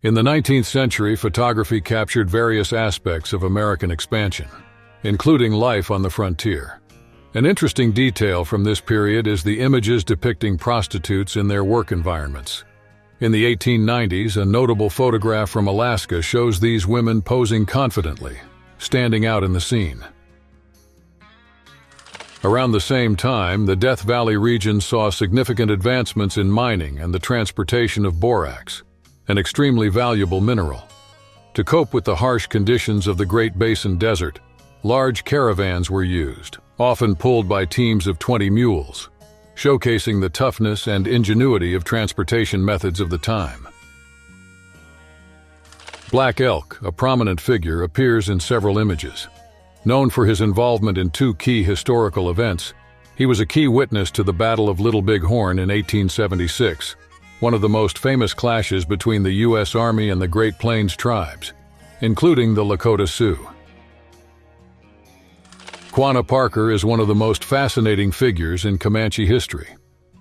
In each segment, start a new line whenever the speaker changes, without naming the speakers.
In the 19th century, photography captured various aspects of American expansion, including life on the frontier. An interesting detail from this period is the images depicting prostitutes in their work environments. In the 1890s, a notable photograph from Alaska shows these women posing confidently, standing out in the scene. Around the same time, the Death Valley region saw significant advancements in mining and the transportation of borax, an extremely valuable mineral. To cope with the harsh conditions of the Great Basin Desert, large caravans were used, often pulled by teams of 20 mules, showcasing the toughness and ingenuity of transportation methods of the time. Black Elk, a prominent figure, appears in several images. Known for his involvement in two key historical events, he was a key witness to the Battle of Little Big Horn in 1876, one of the most famous clashes between the U.S. Army and the Great Plains tribes, including the Lakota Sioux. Quanah Parker is one of the most fascinating figures in Comanche history.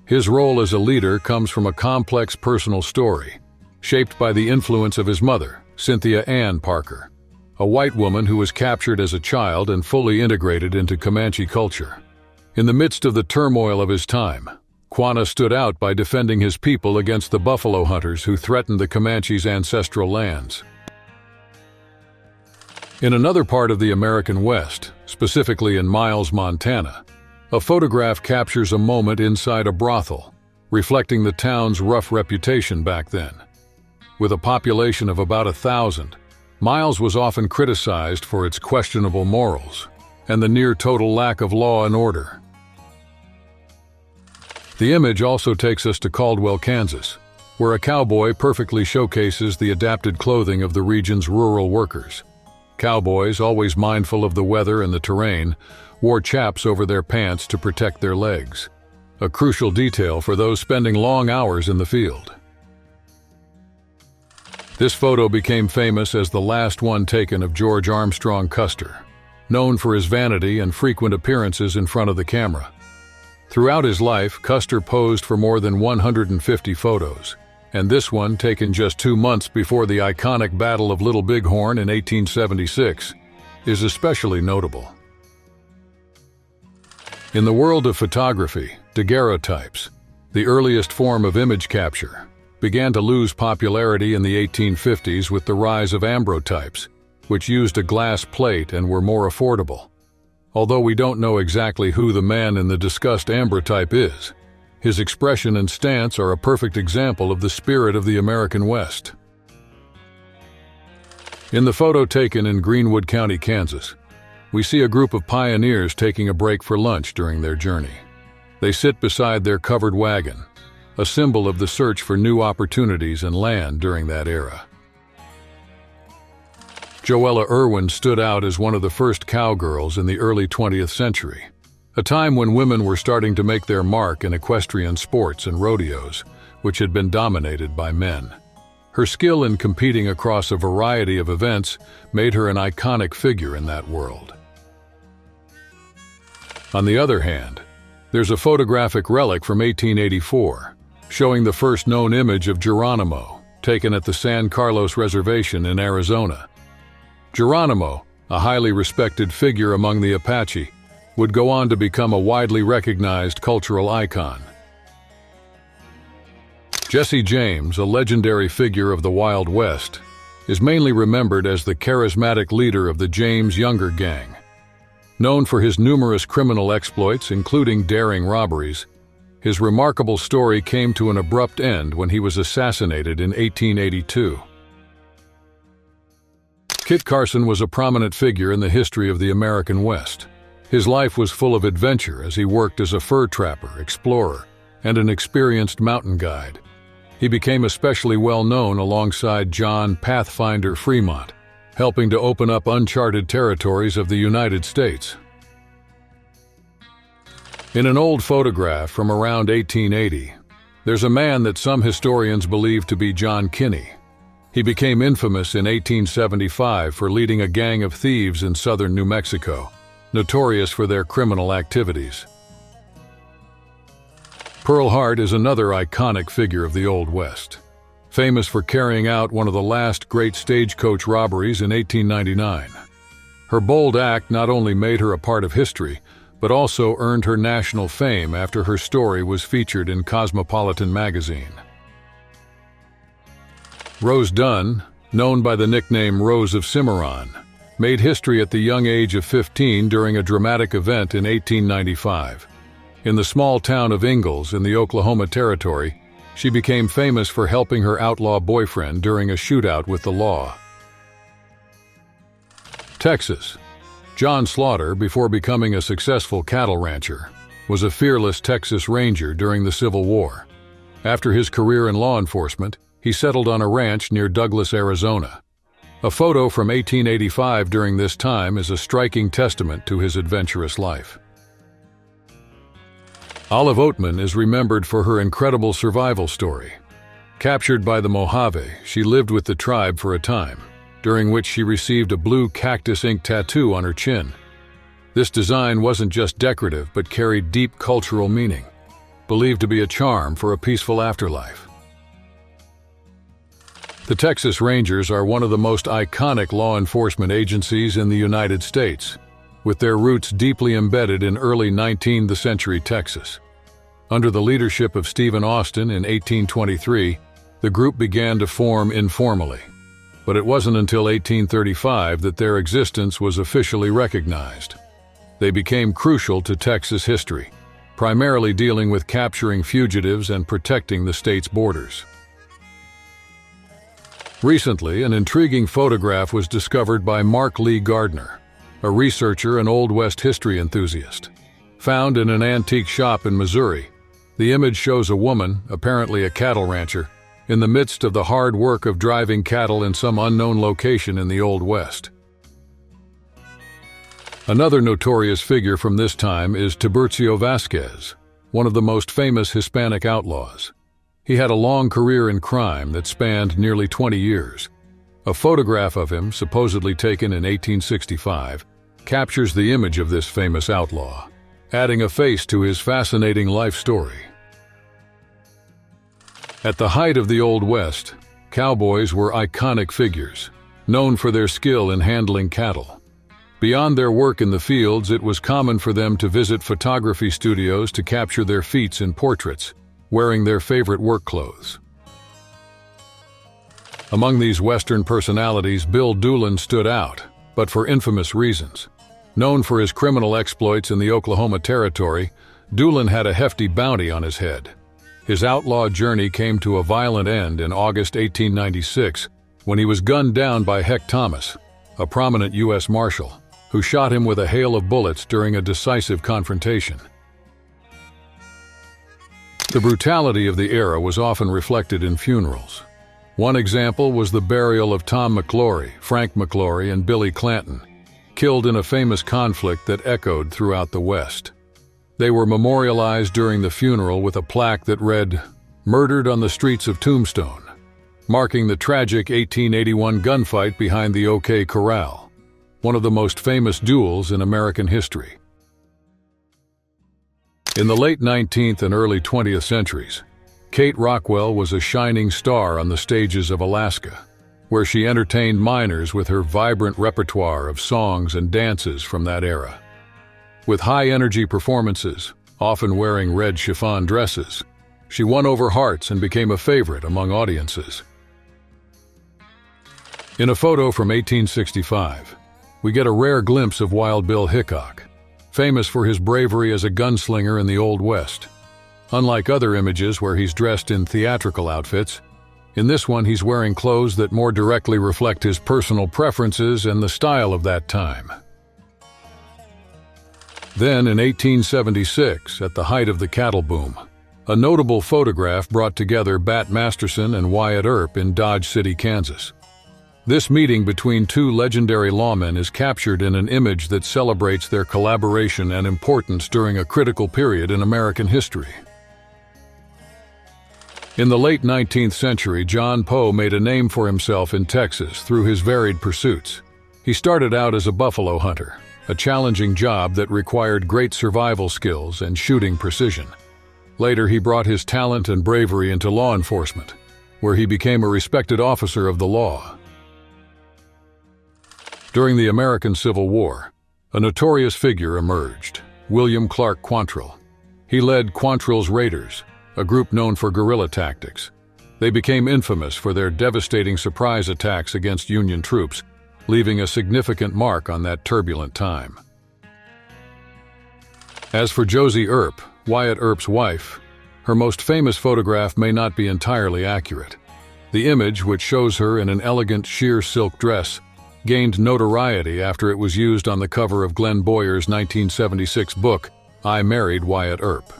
His role as a leader comes from a complex personal story, shaped by the influence of his mother, Cynthia Ann Parker, a white woman who was captured as a child and fully integrated into Comanche culture. In the midst of the turmoil of his time, Quanah stood out by defending his people against the buffalo hunters who threatened the Comanches' ancestral lands. In another part of the American West, specifically in Miles, Montana, a photograph captures a moment inside a brothel, reflecting the town's rough reputation back then. With a population of about 1,000, Miles was often criticized for its questionable morals and the near-total lack of law and order. The image also takes us to Caldwell, Kansas, where a cowboy perfectly showcases the adapted clothing of the region's rural workers. Cowboys, always mindful of the weather and the terrain, wore chaps over their pants to protect their legs, a crucial detail for those spending long hours in the field. This photo became famous as the last one taken of George Armstrong Custer, known for his vanity and frequent appearances in front of the camera. Throughout his life, Custer posed for more than 150 photos, and this one, taken just 2 months before the iconic Battle of Little Big Horn in 1876, is especially notable. In the world of photography, daguerreotypes, the earliest form of image capture, began to lose popularity in the 1850s with the rise of ambrotypes, which used a glass plate and were more affordable. Although we don't know exactly who the man in the discussed ambrotype is, his expression and stance are a perfect example of the spirit of the American West. In the photo taken in Greenwood County, Kansas, we see a group of pioneers taking a break for lunch during their journey. They sit beside their covered wagon, a symbol of the search for new opportunities and land during that era. Joella Irwin stood out as one of the first cowgirls in the early 20th century, a time when women were starting to make their mark in equestrian sports and rodeos, which had been dominated by men. Her skill in competing across a variety of events made her an iconic figure in that world. On the other hand, there's a photographic relic from 1884, showing the first known image of Geronimo, taken at the San Carlos Reservation in Arizona. Geronimo, a highly respected figure among the Apache, would go on to become a widely recognized cultural icon. Jesse James, a legendary figure of the Wild West, is mainly remembered as the charismatic leader of the James Younger Gang. Known for his numerous criminal exploits, including daring robberies, his remarkable story came to an abrupt end when he was assassinated in 1882. Kit Carson was a prominent figure in the history of the American West. His life was full of adventure as he worked as a fur trapper, explorer, and an experienced mountain guide. He became especially well known alongside John Pathfinder Fremont, helping to open up uncharted territories of the United States. In an old photograph from around 1880, there's a man that some historians believe to be John Kinney. He became infamous in 1875 for leading a gang of thieves in southern New Mexico, notorious for their criminal activities. Pearl Hart is another iconic figure of the Old West. famous for carrying out one of the last great stagecoach robberies in 1899. Her bold act not only made her a part of history, but also earned her national fame after her story was featured in Cosmopolitan magazine. Rose Dunn, known by the nickname Rose of Cimarron, made history at the young age of 15 during a dramatic event in 1895. In the small town of Ingalls in the Oklahoma Territory, she became famous for helping her outlaw boyfriend during a shootout with the law. Texas. John Slaughter, before becoming a successful cattle rancher, was a fearless Texas Ranger during the Civil War. After his career in law enforcement, he settled on a ranch near Douglas, Arizona. A photo from 1885 during this time is a striking testament to his adventurous life. Olive Oatman is remembered for her incredible survival story. Captured by the Mojave, she lived with the tribe for a time, during which she received a blue cactus ink tattoo on her chin. This design wasn't just decorative but carried deep cultural meaning, believed to be a charm for a peaceful afterlife. The Texas Rangers are one of the most iconic law enforcement agencies in the United States, with their roots deeply embedded in early 19th century Texas. Under the leadership of Stephen Austin in 1823, the group began to form informally, but it wasn't until 1835 that their existence was officially recognized. They became crucial to Texas history, primarily dealing with capturing fugitives and protecting the state's borders. Recently, an intriguing photograph was discovered by Mark Lee Gardner, a researcher and Old West history enthusiast. Found in an antique shop in Missouri, the image shows a woman, apparently a cattle rancher, in the midst of the hard work of driving cattle in some unknown location in the Old West. Another notorious figure from this time is Tiburcio Vasquez, one of the most famous Hispanic outlaws. He had a long career in crime that spanned nearly 20 years. A photograph of him, supposedly taken in 1865, captures the image of this famous outlaw, adding a face to his fascinating life story. At the height of the Old West, cowboys were iconic figures, known for their skill in handling cattle. Beyond their work in the fields, it was common for them to visit photography studios to capture their feats in portraits, wearing their favorite work clothes. Among these Western personalities, Bill Doolin stood out, but for infamous reasons. Known for his criminal exploits in the Oklahoma Territory, Doolin had a hefty bounty on his head. His outlaw journey came to a violent end in August 1896 when he was gunned down by Heck Thomas, a prominent U.S. Marshal, who shot him with a hail of bullets during a decisive confrontation. The brutality of the era was often reflected in funerals. One example was the burial of Tom McClory, Frank McClory, and Billy Clanton, killed in a famous conflict that echoed throughout the West. They were memorialized during the funeral with a plaque that read, "Murdered on the streets of Tombstone," marking the tragic 1881 gunfight behind the OK Corral, one of the most famous duels in American history. In the late 19th and early 20th centuries, Kate Rockwell was a shining star on the stages of Alaska, where she entertained miners with her vibrant repertoire of songs and dances from that era. With high-energy performances, often wearing red chiffon dresses, she won over hearts and became a favorite among audiences. In a photo from 1865, we get a rare glimpse of Wild Bill Hickok, famous for his bravery as a gunslinger in the Old West. Unlike other images where he's dressed in theatrical outfits, in this one he's wearing clothes that more directly reflect his personal preferences and the style of that time. Then, in 1876, at the height of the cattle boom, a notable photograph brought together Bat Masterson and Wyatt Earp in Dodge City, Kansas. This meeting between two legendary lawmen is captured in an image that celebrates their collaboration and importance during a critical period in American history. In the late 19th century, John Poe made a name for himself in Texas through his varied pursuits. He started out as a buffalo hunter, a challenging job that required great survival skills and shooting precision. Later, he brought his talent and bravery into law enforcement, where he became a respected officer of the law. During the American Civil War, a notorious figure emerged, William Clark Quantrill. He led Quantrill's Raiders, a group known for guerrilla tactics. They became infamous for their devastating surprise attacks against Union troops, leaving a significant mark on that turbulent time. As for Josie Earp, Wyatt Earp's wife, her most famous photograph may not be entirely accurate. The image, which shows her in an elegant sheer silk dress, gained notoriety after it was used on the cover of Glenn Boyer's 1976 book, I Married Wyatt Earp.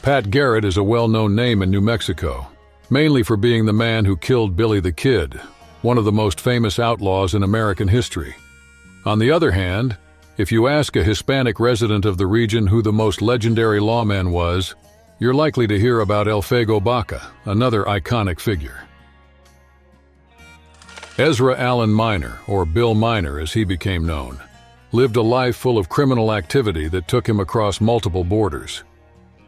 Pat Garrett is a well-known name in New Mexico, mainly for being the man who killed Billy the Kid, one of the most famous outlaws in American history. On the other hand, if you ask a Hispanic resident of the region who the most legendary lawman was, you're likely to hear about El Fuego Baca, another iconic figure. Ezra Allen Minor, or Bill Minor as he became known, lived a life full of criminal activity that took him across multiple borders.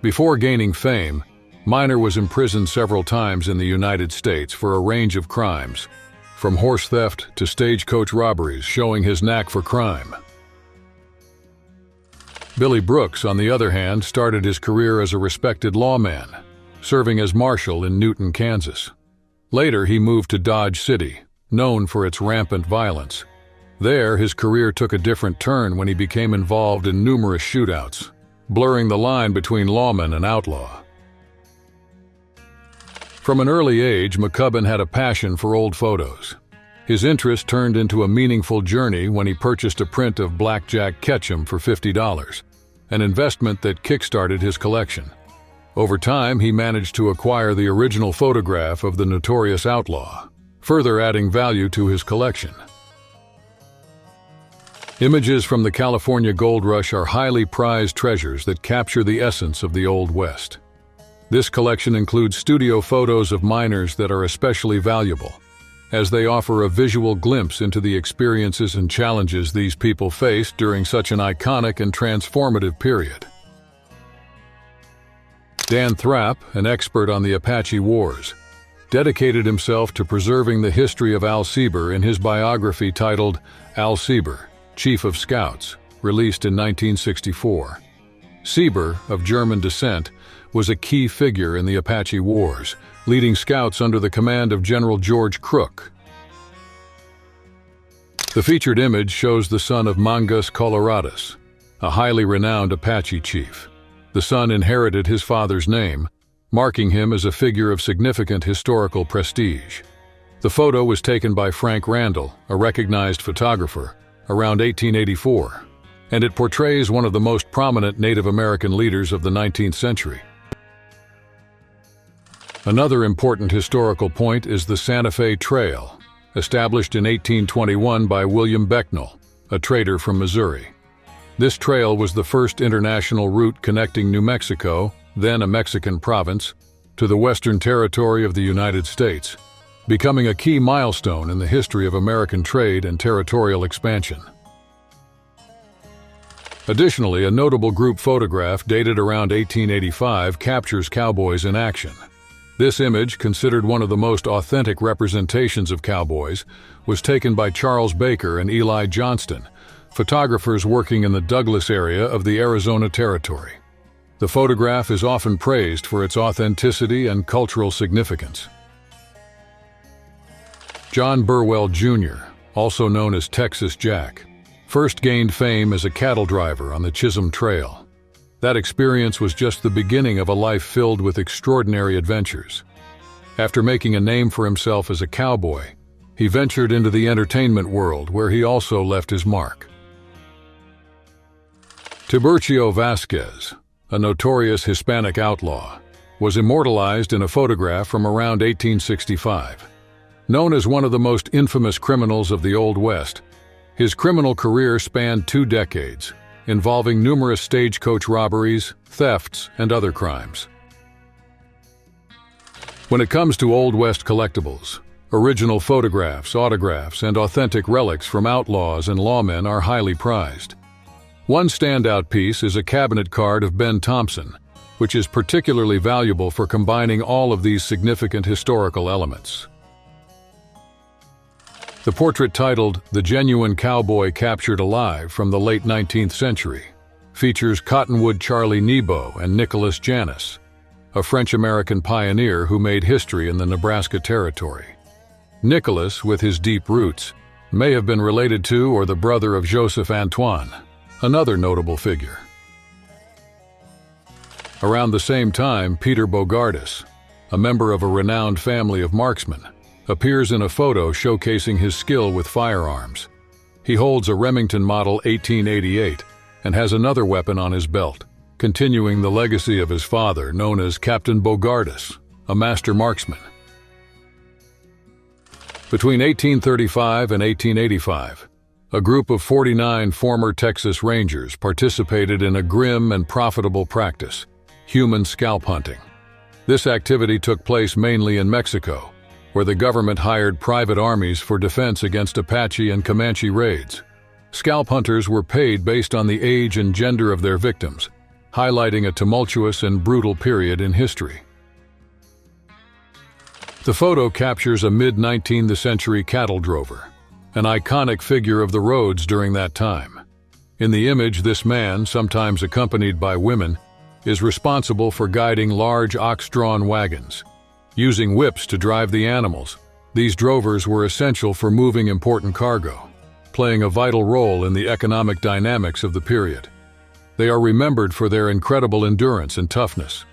Before gaining fame, Minor was imprisoned several times in the United States for a range of crimes, from horse theft to stagecoach robberies, showing his knack for crime. Billy Brooks, on the other hand, started his career as a respected lawman, serving as marshal in Newton, Kansas. Later, he moved to Dodge City, known for its rampant violence. There, his career took a different turn when he became involved in numerous shootouts, blurring the line between lawman and outlaw. From an early age, McCubbin had a passion for old photos. His interest turned into a meaningful journey when he purchased a print of Blackjack Ketchum for $50, an investment that kick-started his collection. Over time, he managed to acquire the original photograph of the notorious outlaw, further adding value to his collection. Images from the California Gold Rush are highly prized treasures that capture the essence of the Old West. This collection includes studio photos of miners that are especially valuable, as they offer a visual glimpse into the experiences and challenges these people faced during such an iconic and transformative period. Dan Thrapp, an expert on the Apache Wars, dedicated himself to preserving the history of Al Sieber in his biography titled Al Sieber, Chief of Scouts, released in 1964. Sieber, of German descent, was a key figure in the Apache Wars, leading scouts under the command of General George Crook. The featured image shows the son of Mangus Coloradus, a highly renowned Apache chief. The son inherited his father's name, marking him as a figure of significant historical prestige. The photo was taken by Frank Randall, a recognized photographer, around 1884, and it portrays one of the most prominent Native American leaders of the 19th century. Another important historical point is the Santa Fe Trail, established in 1821 by William Becknell, a trader from Missouri. This trail was the first international route connecting New Mexico, then a Mexican province, to the Western Territory of the United States, becoming a key milestone in the history of American trade and territorial expansion. Additionally, a notable group photograph dated around 1885 captures cowboys in action. This image, considered one of the most authentic representations of cowboys, was taken by Charles Baker and Eli Johnston, photographers working in the Douglas area of the Arizona Territory. The photograph is often praised for its authenticity and cultural significance. John Burwell Jr., also known as Texas Jack, first gained fame as a cattle driver on the Chisholm Trail. That experience was just the beginning of a life filled with extraordinary adventures. After making a name for himself as a cowboy, he ventured into the entertainment world where he also left his mark. Tiburcio Vasquez, a notorious Hispanic outlaw, was immortalized in a photograph from around 1865. Known as one of the most infamous criminals of the Old West, his criminal career spanned 2 decades, involving numerous stagecoach robberies, thefts, and other crimes. When it comes to Old West collectibles, original photographs, autographs, and authentic relics from outlaws and lawmen are highly prized. One standout piece is a cabinet card of Ben Thompson, which is particularly valuable for combining all of these significant historical elements. The portrait titled "The Genuine Cowboy Captured Alive" from the late 19th century features Cottonwood Charlie Nebo and Nicholas Janis, a French-American pioneer who made history in the Nebraska Territory. Nicholas, with his deep roots, may have been related to or the brother of Joseph Antoine, another notable figure. Around the same time, Peter Bogardus, a member of a renowned family of marksmen, appears in a photo showcasing his skill with firearms. He holds a Remington Model 1888 and has another weapon on his belt, continuing the legacy of his father, known as Captain Bogardus, a master marksman. Between 1835 and 1885, a group of 49 former Texas Rangers participated in a grim and profitable practice, human scalp hunting. This activity took place mainly in Mexico, where the government hired private armies for defense against Apache and Comanche raids. Scalp hunters were paid based on the age and gender of their victims, highlighting a tumultuous and brutal period in history. The photo captures a mid-19th century cattle drover, an iconic figure of the roads during that time. In the image, this man, sometimes accompanied by women, is responsible for guiding large ox-drawn wagons. Using whips to drive the animals, these drovers were essential for moving important cargo, playing a vital role in the economic dynamics of the period. They are remembered for their incredible endurance and toughness.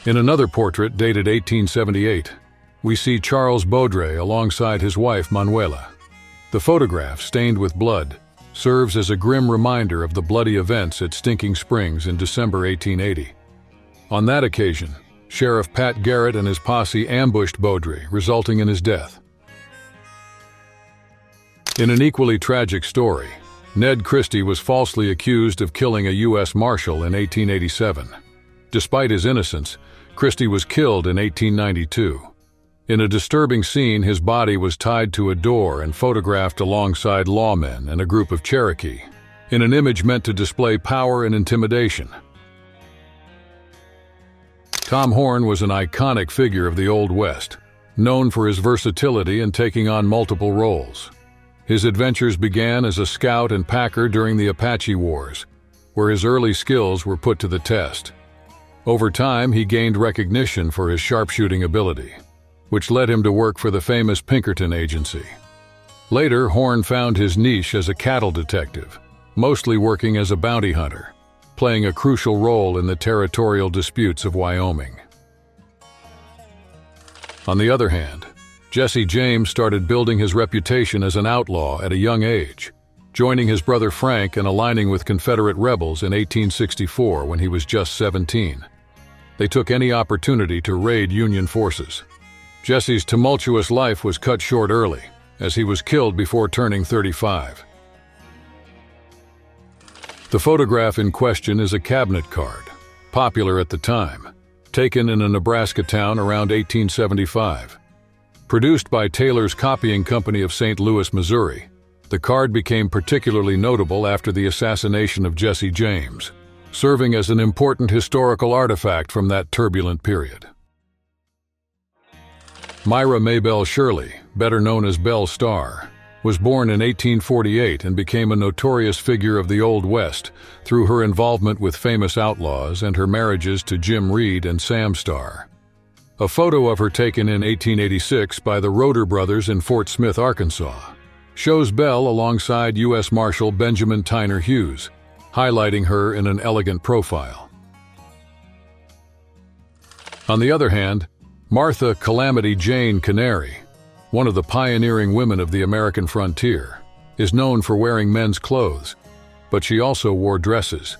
In another portrait dated 1878, we see Charles Baudry alongside his wife Manuela. The photograph, stained with blood, serves as a grim reminder of the bloody events at Stinking Springs in December 1880. On that occasion, Sheriff Pat Garrett and his posse ambushed Baudry, resulting in his death. In an equally tragic story, Ned Christie was falsely accused of killing a U.S. Marshal in 1887. Despite his innocence, Christie was killed in 1892. In a disturbing scene, his body was tied to a door and photographed alongside lawmen and a group of Cherokee, in an image meant to display power and intimidation. Tom Horn was an iconic figure of the Old West, known for his versatility and taking on multiple roles. His adventures began as a scout and packer during the Apache Wars, where his early skills were put to the test. Over time, he gained recognition for his sharpshooting ability, which led him to work for the famous Pinkerton Agency. Later, Horn found his niche as a cattle detective, mostly working as a bounty hunter, playing a crucial role in the territorial disputes of Wyoming. On the other hand, Jesse James started building his reputation as an outlaw at a young age, joining his brother Frank and aligning with Confederate rebels in 1864 when he was just 17. They took any opportunity to raid Union forces. Jesse's tumultuous life was cut short early, as he was killed before turning 35. The photograph in question is a cabinet card, popular at the time, taken in a Nebraska town around 1875. Produced by Taylor's Copying Company of St. Louis, Missouri, the card became particularly notable after the assassination of Jesse James, serving as an important historical artifact from that turbulent period. Myra Maybelle Shirley, better known as Belle Starr, was born in 1848 and became a notorious figure of the Old West through her involvement with famous outlaws and her marriages to Jim Reed and Sam Starr. A photo of her taken in 1886 by the Roeder brothers in Fort Smith, Arkansas, shows Belle alongside U.S. Marshal Benjamin Tyner Hughes, highlighting her in an elegant profile. On the other hand, Martha Calamity Jane Canary, one of the pioneering women of the American frontier, is known for wearing men's clothes, but she also wore dresses.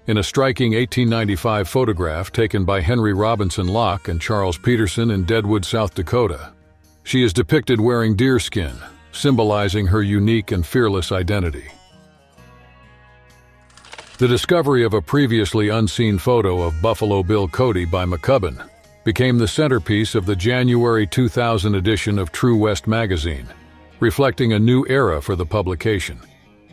In a striking 1895 photograph taken by Henry Robinson Locke and Charles Peterson in Deadwood, South Dakota, she is depicted wearing deerskin, symbolizing her unique and fearless identity. The discovery of a previously unseen photo of Buffalo Bill Cody by McCubbin became the centerpiece of the January 2000 edition of True West magazine, reflecting a new era for the publication.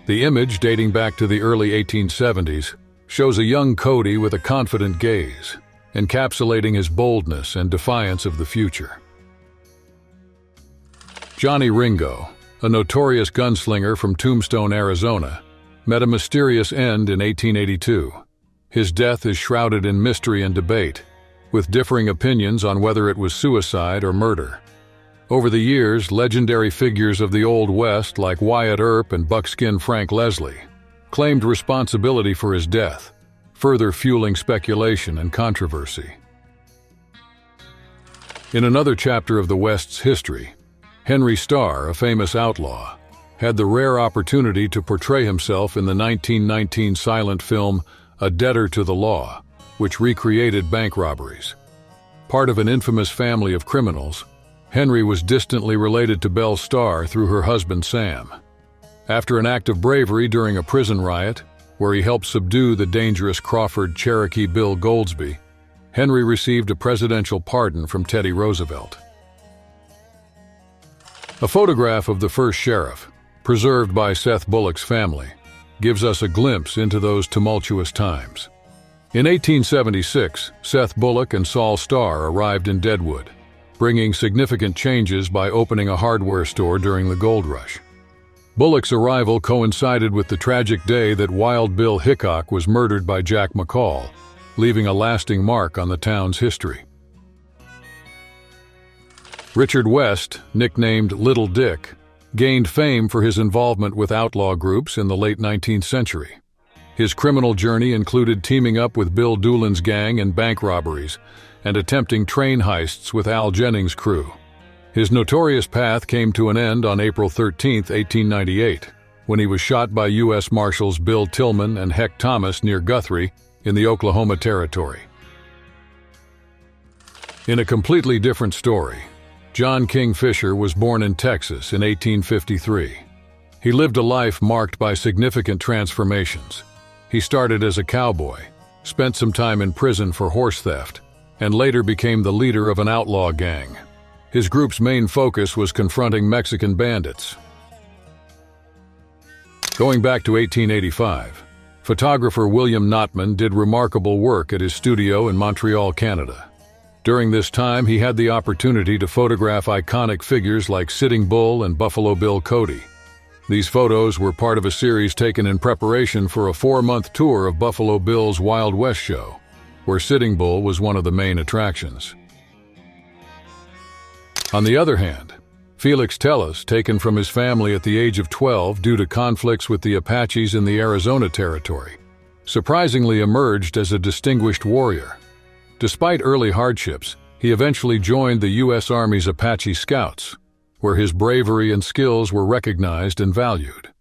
The image, dating back to the early 1870s, shows a young Cody with a confident gaze, encapsulating his boldness and defiance of the future. Johnny Ringo, a notorious gunslinger from Tombstone, Arizona, met a mysterious end in 1882. His death is shrouded in mystery and debate, with differing opinions on whether it was suicide or murder. Over the years, legendary figures of the Old West like Wyatt Earp and Buckskin Frank Leslie claimed responsibility for his death, further fueling speculation and controversy. In another chapter of the West's history, Henry Starr, a famous outlaw, had the rare opportunity to portray himself in the 1919 silent film A Debtor to the Law, which recreated bank robberies. Part of an infamous family of criminals, Henry was distantly related to Belle Starr through her husband Sam. After an act of bravery during a prison riot, where he helped subdue the dangerous Crawford Cherokee Bill Goldsby, Henry received a presidential pardon from Teddy Roosevelt. A photograph of the first sheriff, preserved by Seth Bullock's family, gives us a glimpse into those tumultuous times. In 1876, Seth Bullock and Saul Starr arrived in Deadwood, bringing significant changes by opening a hardware store during the gold rush. Bullock's arrival coincided with the tragic day that Wild Bill Hickok was murdered by Jack McCall, leaving a lasting mark on the town's history. Richard West, nicknamed Little Dick, gained fame for his involvement with outlaw groups in the late 19th century. His criminal journey included teaming up with Bill Doolin's gang in bank robberies and attempting train heists with Al Jennings' crew. His notorious path came to an end on April 13, 1898, when he was shot by U.S. Marshals Bill Tillman and Heck Thomas near Guthrie in the Oklahoma Territory. In a completely different story, John King Fisher was born in Texas in 1853. He lived a life marked by significant transformations. He started as a cowboy, spent some time in prison for horse theft, and later became the leader of an outlaw gang. His group's main focus was confronting Mexican bandits. Going back to 1885, photographer William Notman did remarkable work at his studio in Montreal, Canada. During this time, he had the opportunity to photograph iconic figures like Sitting Bull and Buffalo Bill Cody. These photos were part of a series taken in preparation for a 4-month tour of Buffalo Bill's Wild West show, where Sitting Bull was one of the main attractions. On the other hand, Felix Tellez, taken from his family at the age of 12 due to conflicts with the Apaches in the Arizona Territory, surprisingly emerged as a distinguished warrior. Despite early hardships, he eventually joined the U.S. Army's Apache Scouts, where his bravery and skills were recognized and valued.